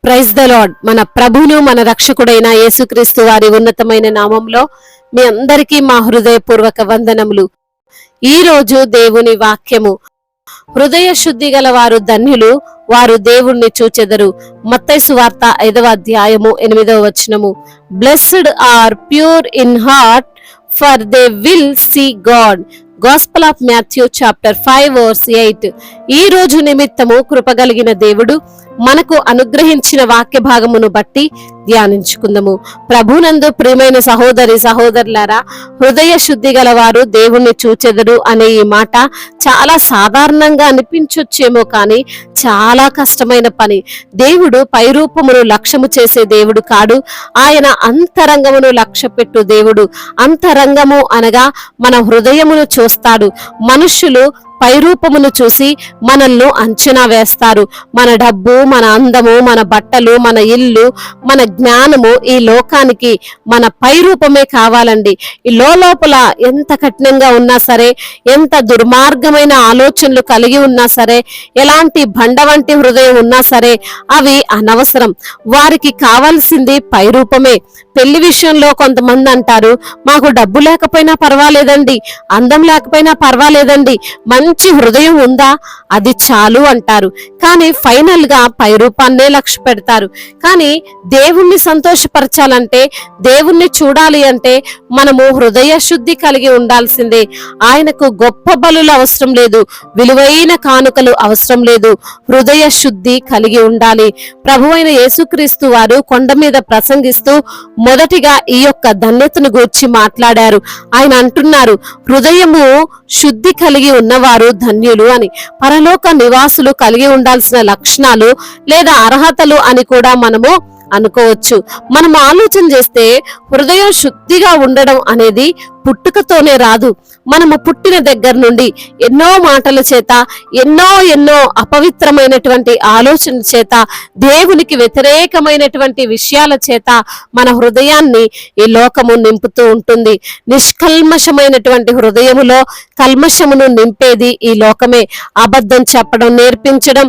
Praise the lord. మన ప్రభువును మన రక్షకుడైన యేసుక్రీస్తు వారి ఉన్నతమైన నామంలో మీ అందరికీ మా హృదయపూర్వక వందనములు. ఈ రోజు దేవుని వాక్యము, హృదయ శుద్ధి గల వారు ధన్యులు, వారు దేవుణ్ణి చూచెదరు. మత్తయి సువార్త 5వ అధ్యాయము 8వ వచనము. Blessed are pure in heart, for they will see God. Gospel of Matthew chapter 5 verse 8. ఈ రోజు నిమిత్తము కృపగలిగిన దేవుడు మనకు అనుగ్రహించిన వాక్య భాగమును బట్టి ధ్యానించుకుందాము. ప్రభునందు ప్రియమైన సహోదరి సహోదరులారా, హృదయ శుద్ధి గలవారు దేవుణ్ణి చూచెదరు అనే ఈ మాట చాలా సాధారణంగా అనిపించొచ్చేమో, కానీ చాలా కష్టమైన పని. దేవుడు పైరూపమును లక్ష్యము చేసే దేవుడు కాడు, ఆయన అంతరంగమును లక్ష్య పెట్టు దేవుడు. అంతరంగము అనగా మన హృదయమును చూస్తాడు. మనుష్యులు పైరూపమును చూసి మనల్ని అంచనా వేస్తారు. మన డబ్బు, మన అందము, మన బట్టలు, మన ఇల్లు, మన జ్ఞానము ఈ లోకానికి మన పైరూపమే కావాలండి. ఈ లోపల ఎంత కఠినంగా ఉన్నా సరే, ఎంత దుర్మార్గమైన ఆలోచనలు కలిగి ఉన్నా సరే, ఎలాంటి బండ వంటి హృదయం ఉన్నా సరే, అవి అనవసరం. వారికి కావాల్సింది పైరూపమే. పెళ్లి విషయంలో కొంతమంది అంటారు, మాకు డబ్బు లేకపోయినా పర్వాలేదండి, అందం లేకపోయినా పర్వాలేదండి, మంచి హృదయం ఉందా అది చాలు అంటారు. కానీ ఫైనల్ గా పైరూపాన్నే లక్ష్య పెడతారు. కానీ దేవుణ్ణి సంతోషపరచాలంటే, దేవుణ్ణి చూడాలి అంటే మనము హృదయ శుద్ధి కలిగి ఉండాల్సిందే. ఆయనకు గొప్ప బలులు అవసరం లేదు, విలువైన కానుకలు అవసరం లేదు, హృదయ శుద్ధి కలిగి ఉండాలి. ప్రభువైన యేసుక్రీస్తు వారు కొండ మీద ప్రసంగిస్తూ మొదటిగా ఈ యొక్క ధన్యతను గూర్చి మాట్లాడారు. ఆయన అంటున్నారు, హృదయము శుద్ధి కలిగి ఉన్నవారు ధన్యులు అని. పరలోక నివాసులు కలిగి ఉండాల్సిన లక్షణాలు లేదా అర్హతలు అని కూడా మనము అనుకోవచ్చు. మనం ఆలోచన చేస్తే హృదయం శుద్ధిగా ఉండడం అనేది పుట్టుకతోనే రాదు. మనము పుట్టిన దగ్గర నుండి ఎన్నో మాటల చేత, ఎన్నో అపవిత్రమైనటువంటి ఆలోచన చేత, దేవునికి వ్యతిరేకమైనటువంటి విషయాల చేత మన హృదయాన్ని ఈ లోకము నింపుతూ ఉంటుంది. నిష్కల్మషమైనటువంటి హృదయములో కల్మషమును నింపేది ఈ లోకమే. అబద్ధం చెప్పడం నేర్పించడం,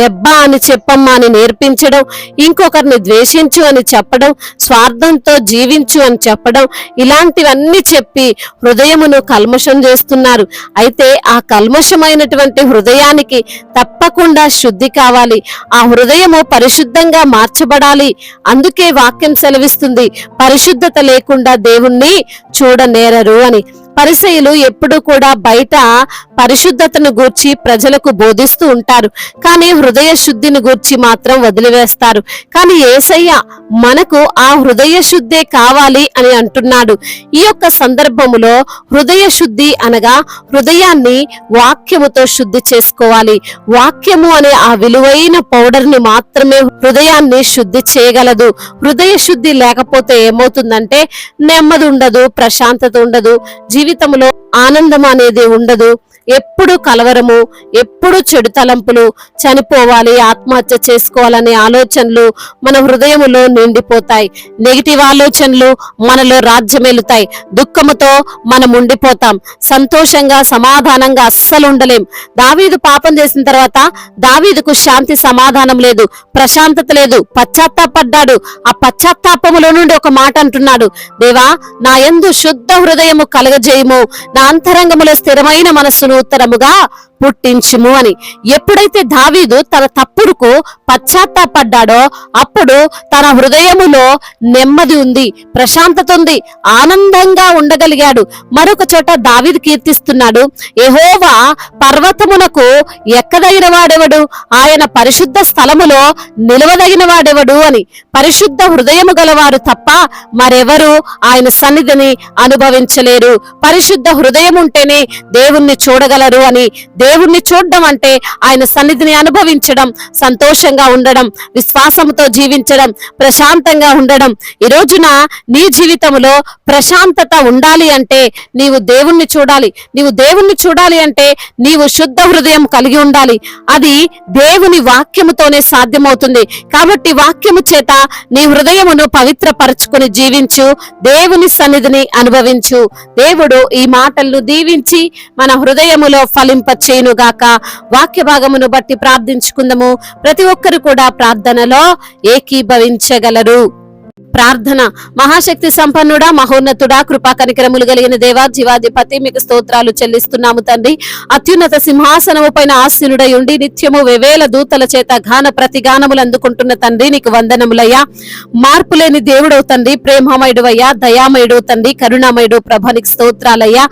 దెబ్బ అని చెప్పమ్మా అని నేర్పించడం, ఇంకొకరిని ద్వేషించు అని చెప్పడం, స్వార్థంతో జీవించు అని చెప్పడం, ఇలాంటివన్నీ చెప్పి హృదయమును కల్మషం చేస్తున్నారు. అయితే ఆ కల్మషమైనటువంటి హృదయానికి తప్పకుండా శుద్ధి కావాలి. ఆ హృదయము పరిశుద్ధంగా మార్చబడాలి. అందుకే వాక్యం సెలవిస్తుంది, పరిశుద్ధత లేకుండా దేవుణ్ణి చూడనేరరు అని. పరిసయ్యులు ఎప్పుడు కూడా బయట పరిశుద్ధతను గూర్చి ప్రజలకు బోధిస్తూ ఉంటారు, కానీ హృదయ శుద్ధిని గూర్చి మాత్రం వదిలివేస్తారు. కానీ యేసయ్య మనకు ఆ హృదయ శుద్ధే కావాలి అని అంటున్నాడు. ఈ యొక్క సందర్భములో హృదయ శుద్ధి అనగా హృదయాన్ని వాక్యముతో శుద్ధి చేసుకోవాలి. వాక్యము అనే ఆ విలువైన పౌడర్ ని మాత్రమే హృదయాన్ని శుద్ధి చేయగలదు. హృదయ శుద్ధి లేకపోతే ఏమవుతుందంటే నెమ్మది ఉండదు, ప్రశాంతత ఉండదు, జీవితంలో ఆనందం అనేది ఉండదు. ఎప్పుడు కలవరము, ఎప్పుడు చెడు తలంపులు, చనిపోవాలి, ఆత్మహత్య చేసుకోవాలనే ఆలోచనలు మన హృదయములో నిండిపోతాయి. నెగిటివ్ ఆలోచనలు మనలో రాజ్యమేలుతాయి. దుఃఖముతో మనం ఉండిపోతాం. సంతోషంగా సమాధానంగా అస్సలు ఉండలేం. దావీదు పాపం చేసిన తర్వాత దావీదుకు శాంతి సమాధానం లేదు, ప్రశాంతత లేదు, పశ్చాత్తాపడ్డాడు. ఆ పశ్చాత్తాపములో నుండి ఒక మాట అంటున్నాడు, దేవా నా యందు శుద్ధ హృదయము కలగజేయము, నా అంతరంగములో స్థిరమైన మనస్సును ఉత్తరముగా పుట్టించుము అని. ఎప్పుడైతే దావీదు తన తప్పుడుకు పశ్చాత్తాపడ్డాడో అప్పుడు తన హృదయములో నెమ్మది ఉంది, ప్రశాంతత ఉంది, ఆనందంగా ఉండగలిగాడు. మరొక చోట దావీదు కీర్తిస్తున్నాడు, యెహోవా పర్వతమునకు ఎక్కదగిన వాడెవడు, ఆయన పరిశుద్ధ స్థలములో నిలవదగిన వాడెవడు అని. పరిశుద్ధ హృదయము గలవారు తప్ప మరెవరు ఆయన సన్నిధిని అనుభవించలేరు. పరిశుద్ధ హృదయం ఉంటేనే దేవుణ్ణి చూడగలరు అని. దేవుణ్ణి చూడడం అంటే ఆయన సన్నిధిని అనుభవించడం, సంతోషంగా ఉండడం, విశ్వాసంతో జీవించడం, ప్రశాంతంగా ఉండడం. ఈ రోజున నీ జీవితంలో ప్రశాంతత ఉండాలి అంటే నీవు దేవుణ్ణి చూడాలి. నీవు దేవుణ్ణి చూడాలి అంటే నీవు శుద్ధ హృదయం కలిగి ఉండాలి. అది దేవుని వాక్యముతోనే సాధ్యమవుతుంది. కాబట్టి వాక్యము చేత నీ హృదయమును పవిత్రపరచుకుని జీవించు, దేవుని సన్నిధిని అనుభవించు. దేవుడు దేవుడు ఈ మాటలను దీవించి మన హృదయములో ఫలింపచేయునుగాక. వాక్య భాగమును బట్టి ప్రార్థించుకుందాము. ప్రతి ఒక్కరు కూడా ప్రార్థనలో ఏకీభవించగలరు. ప్రార్థన. మహాశక్తి సంపన్నుడా, మహోన్నతుడా, కృపా కనికరములు కలిగిన దేవా, జీవాధిపతి, మీకు స్తోత్రాలు చెల్లిస్తున్నాము తండ్రి. అత్యున్నత సింహాసనము పైన ఆసీనుడై ఉండి నిత్యము వేవేల దూతల చేత గాన ప్రతిగానములు అందుకుంటున్న తండ్రి, నీకు వందనములయ్యా. మార్పులేని దేవుడవు తండ్రి, ప్రేమమయుడువయ్యా, దయామయుడు తండ్రి, కరుణామయుడు ప్రభ, నీకు స్తోత్రాలయ్యా.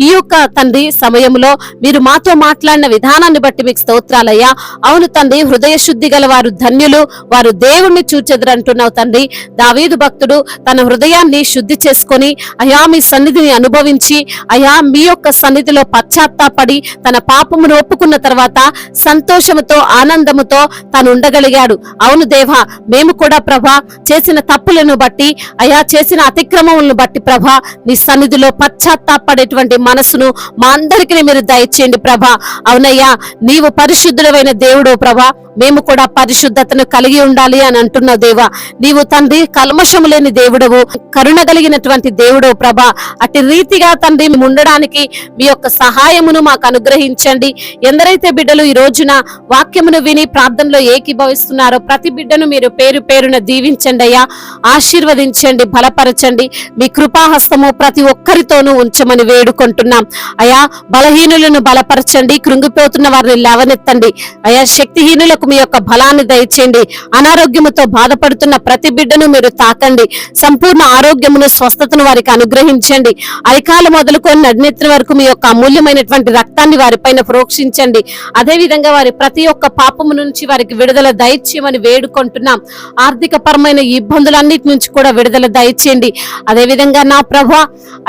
ఈ యొక్క తండ్రి సమయంలో మీరు మాతో మాట్లాడిన విధానాన్ని బట్టి మీకు స్తోత్రాలయ్యా. అవును తండ్రి, హృదయ శుద్ధి గల వారు ధన్యులు, వారు దేవుణ్ణి చూచెదరు అంటున్నావు తండ్రి. దావీదు భక్తుడు తన హృదయాన్ని శుద్ధి చేసుకొని అయా మీ సన్నిధిని అనుభవించి అయా మీ యొక్క సన్నిధిలో పశ్చాత్తాపడి తన పాపమును ఒప్పుకున్న తర్వాత సంతోషముతో ఆనందముతో తాను ఉండగలిగాడు. అవును దేవా, మేము కూడా ప్రభా చేసిన తప్పులను బట్టి అయా చేసిన అతిక్రమములను బట్టి ప్రభా నీ సన్నిధిలో పశ్చాత్తాపడేటువంటి మనసును మా అందరికీ మీరు దయచేయండి ప్రభా. అవునయ్యా, నీవు పరిశుద్ధుడైన దేవుడు ప్రభా, మేము కూడా పరిశుద్ధతను కలిగి ఉండాలి అని అంటున్నావు దేవా. నీవు తండ్రి కల్మషము లేని దేవుడవు, కరుణ కలిగినటువంటి దేవుడవు ప్రభా. అట్టి రీతిగా తండ్రి మేము ఉండడానికి మీ యొక్క సహాయమును మాకు అనుగ్రహించండి. ఎందరైతే బిడ్డలు ఈ రోజున వాక్యమును విని ప్రార్థనలో ఏకీభవిస్తున్నారో ప్రతి బిడ్డను మీరు పేరు పేరున దీవించండి అయ్యా, ఆశీర్వదించండి, బలపరచండి. మీ కృపాహస్తము ప్రతి ఒక్కరితోనూ ఉంచమని వేడుకుంటున్నాం అయా. బలహీనులను బలపరచండి, కృంగిపోతున్న వారిని లేవనెత్తండి అయా. శక్తిహీనులకు మీ యొక్క బలాన్ని దయచేయండి. అనారోగ్యముతో బాధపడుతున్న ప్రతి బిడ్డను మీరు తాకండి. సంపూర్ణ ఆరోగ్యమును, స్వస్థతను వారికి అనుగ్రహించండి. అరికాలు మొదలుకొని నడినెత్తిన వరకు మీ యొక్క అమూల్యమైనటువంటి రక్తాన్ని వారిపైన ప్రోక్షించండి. అదే విధంగా వారి ప్రతి ఒక్క పాపము నుంచి వారికి విడుదల దయచేయమని వేడుకుంటున్నాం. ఆర్థిక పరమైన ఇబ్బందులన్నిటి నుంచి కూడా విడుదల దయచేయండి. అదే విధంగా నా ప్రభా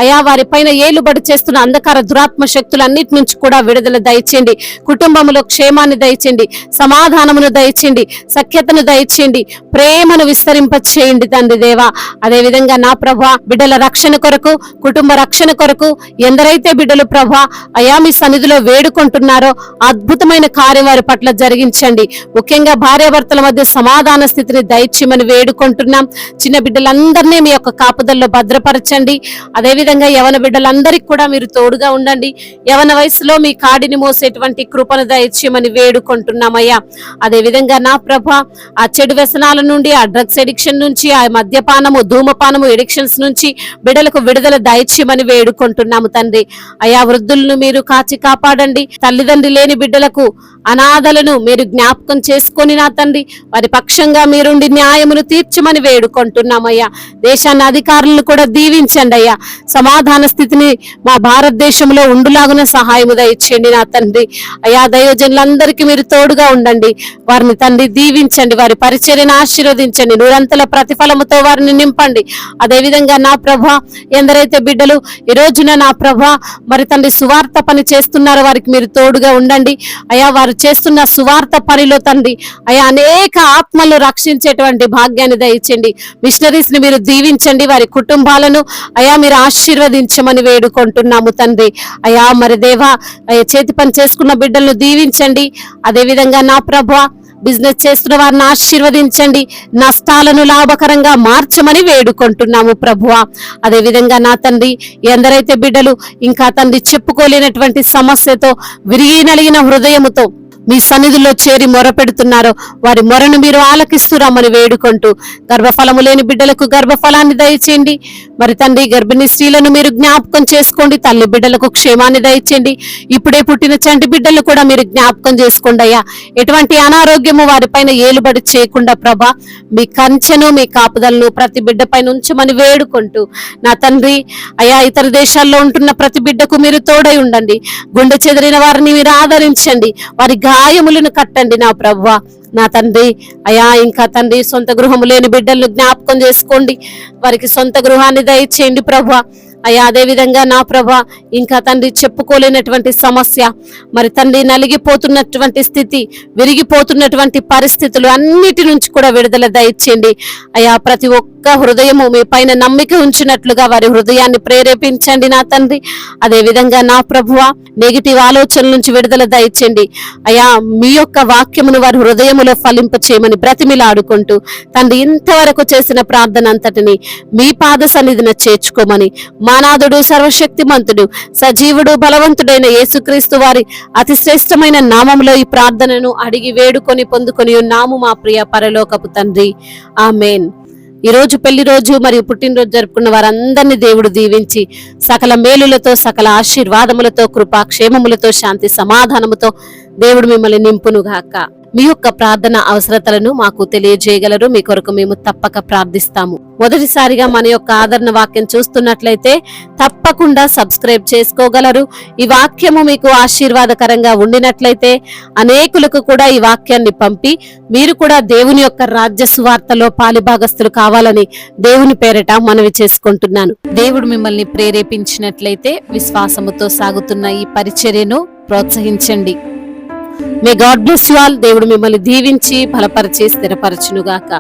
అయా వారిపైన ఏలుబడి చేస్తున్న అంధకార దురాత్మ శక్తులన్నిటి నుంచి కూడా విడుదల దయచేయండి. కుటుంబంలో క్షేమాన్ని దయచేయండి, సమాధానమును దయచేయండి, సఖ్యతను దయచేయండి, ప్రేమను విస్తరింప చేయండి తండ్రి దేవా. అదే విధంగా నా ప్రభా బిడ్డల రక్షణ కొరకు, కుటుంబ రక్షణ కొరకు ఎందరైతే బిడ్డలు ప్రభా అయా మీ సన్నిధిలో వేడుకుంటున్నారో అద్భుతమైన కార్యం వారి పట్ల జరిగించండి. ముఖ్యంగా భార్యాభర్తల మధ్య సమాధాన స్థితిని దయచేయమని వేడుకుంటున్నాం. చిన్న బిడ్డలందరినీ మీ యొక్క కాపుదల్లో భద్రపరచండి. అదే విధంగా యవన బిడ్డలందరికీ కూడా మీరు తోడుగా ఉండండి. యవన వయసులో మీ కాడిని మోసేటువంటి కృపను దయచేయమని వేడుకుంటున్నామయ్యా. అదే విధంగా నా ప్రభా ఆ చెడు వ్యసనాల నుండి, ఆ డ్రగ్స్ ఎడిక్షన్ నుంచి, ఆ మద్యపానము, ధూమపానము ఎడిక్షన్స్ నుంచి బిడ్డలకు విడుదల దయచేయమని వేడుకుంటున్నాము తండ్రి. అయా వృద్ధులను మీరు కాచి కాపాడండి. తల్లిదండ్రి లేని బిడ్డలకు, అనాథలను మీరు జ్ఞాపకం చేసుకొని నా తండ్రి వారి పక్షంగా మీరుండి న్యాయమును తీర్చమని వేడుకుంటున్నామయ్యా. దేశాన్ని అధికారులను కూడా దీవించండి అయ్యా. సమాధాన స్థితిని మా భారతదేశంలో ఉండులాగున సహాయము దయచేయండి నా తండ్రి. అయా దైవజనులందరికీ మీరు తోడుగా ఉండండి. వారిని తండ్రి దీవించండి, వారి పరిచర్యను ఆశీర్వదించండి, నూరంతల ప్రతిఫలముతో వారిని నింపండి. అదే విధంగా నా ప్రభా ఎందరైతే బిడ్డలు ఈ రోజున నా ప్రభా మరి తండ్రి సువార్త పని చేస్తున్నారో వారికి మీరు తోడుగా ఉండండి అయా. వారు చేస్తున్న సువార్త పనిలో తండ్రి అయా అనేక ఆత్మలు రక్షించేటువంటి భాగ్యాన్ని దయచేయండి. మిషనరీస్ ని మీరు దీవించండి, వారి కుటుంబాలను అయా మీరు ఆశీర్వదించమని వేడుకుంటున్నాము తండ్రి. అయా మరి దేవా చేతి పని చేసుకున్న బిడ్డలను దీవించండి. అదే విధంగా నా ప్రభా బిజినెస్ చేస్తున్న వారిని ఆశీర్వదించండి, నష్టాలను లాభకరంగా మార్చమని వేడుకుంటున్నాము ప్రభువా. అదే విధంగా నా తండ్రి ఎందరైతే బిడ్డలు ఇంకా తండ్రి చెప్పుకోలేనటువంటి సమస్యతో విరిగి నలిగిన హృదయముతో మీ సన్నిధిలో చేరి మొరపెడుతున్నారో వారి మొరను మీరు ఆలకిస్తురమ్మని వేడుకుంటూ గర్భఫలము లేని బిడ్డలకు గర్భఫలాన్ని దయచేయండి. మరి తండ్రి గర్భిణీ స్త్రీలను మీరు జ్ఞాపకం చేసుకోండి. తల్లి బిడ్డలకు క్షేమాన్ని దయచేయండి. ఇప్పుడే పుట్టిన చంటి బిడ్డలను కూడా మీరు జ్ఞాపకం చేసుకోండి అయ్యా. ఎటువంటి అనారోగ్యము వారిపైన ఏలుబడి చేయకుండా ప్రభా మీ కంచెను, మీ కాపుదలను ప్రతి బిడ్డ పైన ఉంచమని వేడుకుంటూ నా తండ్రి అయా ఇతర దేశాల్లో ఉంటున్న ప్రతి బిడ్డకు మీరు తోడై ఉండండి. గుండె చెదిరిన వారిని మీరు ఆదరించండి, వారి గాయములను కట్టండి నా ప్రభువా. నా తండ్రి అయా ఇంకా తండ్రి సొంత గృహము లేని బిడ్డలను జ్ఞాపకం చేసుకోండి, వారికి సొంత గృహాన్ని దయచేయండి ప్రభువా. అయ్యా అదే విధంగా నా ప్రభా ఇంకా తండ్రి చెప్పుకోలేనటువంటి సమస్య, మరి తండ్రి నలిగిపోతున్నటువంటి స్థితి, విరిగిపోతున్నటువంటి పరిస్థితులు అన్నిటి నుంచి కూడా విడుదల దయచేయండి అయ్యా. ప్రతి ఒక్క హృదయము మీ పైన నమ్మిక ఉంచినట్లుగా వారి హృదయాన్ని ప్రేరేపించండి నా తండ్రి. అదే విధంగా నా ప్రభువా నెగిటివ్ ఆలోచనల నుంచి విడుదల దయచేయండి అయ్యా. మీ యొక్క వాక్యమును వారి హృదయం హృదయములో ఫలింప చేయమని బ్రతిమిలాడుకుంటూ తండ్రి ఇంతవరకు చేసిన ప్రార్థన అంతటిని మీ పాద సన్నిధిన చేర్చుకోమని మానాథుడు సర్వశక్తిమంతుడు సజీవుడు బలవంతుడైన యేసుక్రీస్తు వారి అతి శ్రేష్టమైన నామములో ఈ ప్రార్థనను అడిగి వేడుకొని పొందుకొని ఉన్నాము మా ప్రియ పరలోకపు తండ్రి. ఆమేన్. ఈ రోజు పెళ్లి రోజు మరియు పుట్టినరోజు జరుపుకున్న వారందరినీ దేవుడు దీవించి సకల మేలులతో, సకల ఆశీర్వాదములతో, కృపా క్షేమములతో, శాంతి సమాధానముతో దేవుడు మిమ్మల్ని నింపునుగాక. మీ యొక్క ప్రార్థన అవసరతలను మాకు తెలియజేయగలరు. మీ కొరకు మేము తప్పక ప్రార్థిస్తాము. మొదటిసారిగా మన యొక్క ఆదరణ వాక్యం చూస్తున్నట్లయితే తప్పకుండా సబ్స్క్రైబ్ చేసుకోగలరు. ఈ వాక్యము మీకు ఆశీర్వాదకరంగా ఉండినట్లయితే అనేకులకు కూడా ఈ వాక్యాన్ని పంపి మీరు కూడా దేవుని యొక్క రాజ్య సువార్తలో పాలిభాగస్తులు కావాలని దేవుని పేరట మనవి చేసుకుంటున్నాను. దేవుడు మిమ్మల్ని ప్రేరేపించినట్లయితే విశ్వాసముతో సాగుతున్న ఈ పరిచర్యను ప్రోత్సహించండి. May God bless you all. దేవుడు మిమ్మల్ని దీవించి బలపరిచి స్థిరపరచునుగాక.